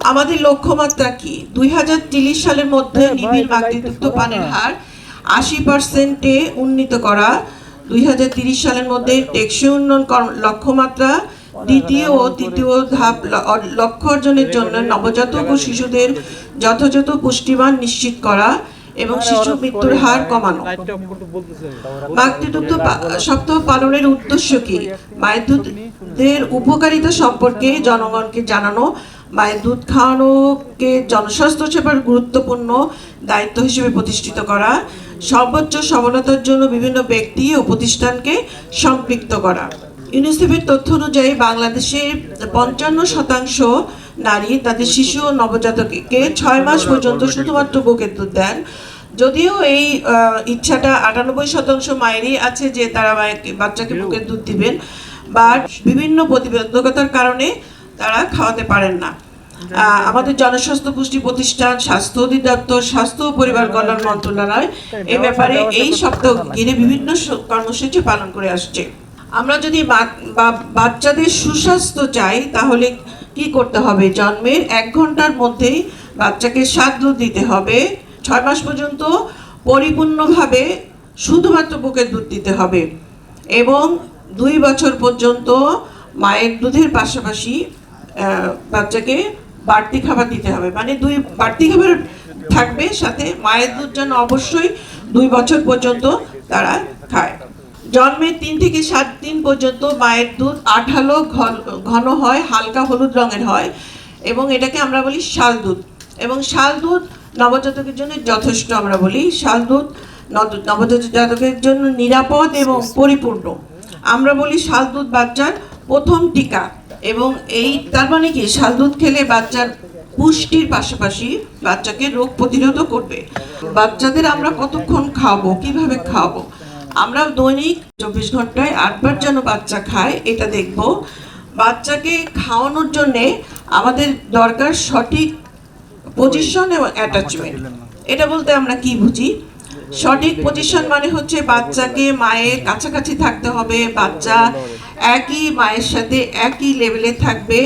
আমাদের লক্ষ্যমাত্রা কি? 2030 সালের মধ্যে নিবিড় মাতৃদুগ্ধ পানের হার 80%-এ উন্নীত করা, 2030 সালের মধ্যে টেকসই উন্নয়ন লক্ষ্যমাত্রা দ্বিতীয় ও তৃতীয় ধাপ লক্ষ্য অর্জনের জন্য নবজাতক ও শিশুদের যথাযথ পুষ্টিমান নিশ্চিত করা এবং শিশু মৃত্যুর হার কমানো। মাতৃদুগ্ধ সপ্তাহ পালনের উদ্দেশ্য কি? মায়ের দুধের উপকারিতা সম্পর্কে জনগণকে জানানো, মায়ের দুধ খাওয়ানোকে জনস্বাস্থ্য সেবার গুরুত্বপূর্ণ দায়িত্ব হিসেবে প্রতিষ্ঠিত করা, সর্বোচ্চ সফলতার জন্য বিভিন্ন ব্যক্তি ও প্রতিষ্ঠানকে সম্পৃক্ত করা। ইউনিসেফের তথ্য অনুযায়ী বাংলাদেশের 55% নারী তাদের শিশু ও নবজাতককে 6 মাস পর্যন্ত শুধুমাত্র বুকের দুধ দেন। যদিও এই ইচ্ছাটা 98% মায়েরই আছে যে তারা বাচ্চাকে বুকের দুধ দিবেন, বাট বিভিন্ন প্রতিবন্ধকতার কারণে তারা খাওয়াতে পারেন না। আমাদের জনস্বাস্থ্য পুষ্টি প্রতিষ্ঠান, স্বাস্থ্য অধিদপ্তর, স্বাস্থ্য ও পরিবার কল্যাণ মন্ত্রণালয় এ ব্যাপারে এই সপ্তাহ ঘিরে বিভিন্ন কর্মসূচি পালন করে আসছে। আমরা যদি বাচ্চাদের সুস্বাস্থ্য চাই তাহলে কি করতে হবে? জন্মের 1 ঘন্টার মধ্যেই বাচ্চাকে 7 দুধ দিতে হবে। 6 মাস পর্যন্ত পরিপূর্ণভাবে শুধুমাত্র বুকের দুধ দিতে হবে এবং 2 বছর পর্যন্ত মায়ের দুধের পাশাপাশি বাচ্চাকে বাড়তি খাবার দিতে হবে। মানে 2 বাড়তি খাবার থাকবে, সাথে মায়ের দুধ যেন অবশ্যই 2 বছর পর্যন্ত তারা খায়। জন্মের 3 থেকে 7 দিন পর্যন্ত মায়ের দুধ আঠালো ঘন হয়, হালকা হলুদ রঙের হয় এবং এটাকে আমরা বলি শাল দুধ। এবং শাল দুধ নবজাতকের জন্য যথেষ্ট। আমরা বলি শাল দুধ নবজাতকের জন্য নিরাপদ এবং পরিপূর্ণ। আমরা বলি শাল দুধ বাচ্চার প্রথম টিকা। এবং এই তার মানে কি, শাল দুধ খেলে বাচ্চার পুষ্টির পাশাপাশি বাচ্চাকে রোগ প্রতিরোধও করবে। বাচ্চাদের আমরা কতক্ষণ খাওয়াবো, কিভাবে খাওয়াবো? আমরা দৈনিক 24 ঘন্টায় 8 বার যেন বাচ্চা খায় এটা দেখব। বাচ্চাকে খাওয়ানোর জন্যে আমাদের দরকার সঠিক পজিশন এবং অ্যাটাচমেন্ট। এটা বলতে আমরা কি বুঝি? সঠিক পজিশন মানে হচ্ছে বাচ্চাকে মায়ের কাছাকাছি থাকতে হবে, বাচ্চা একই মায়ের সাথে একই লেভেলে থাকবে,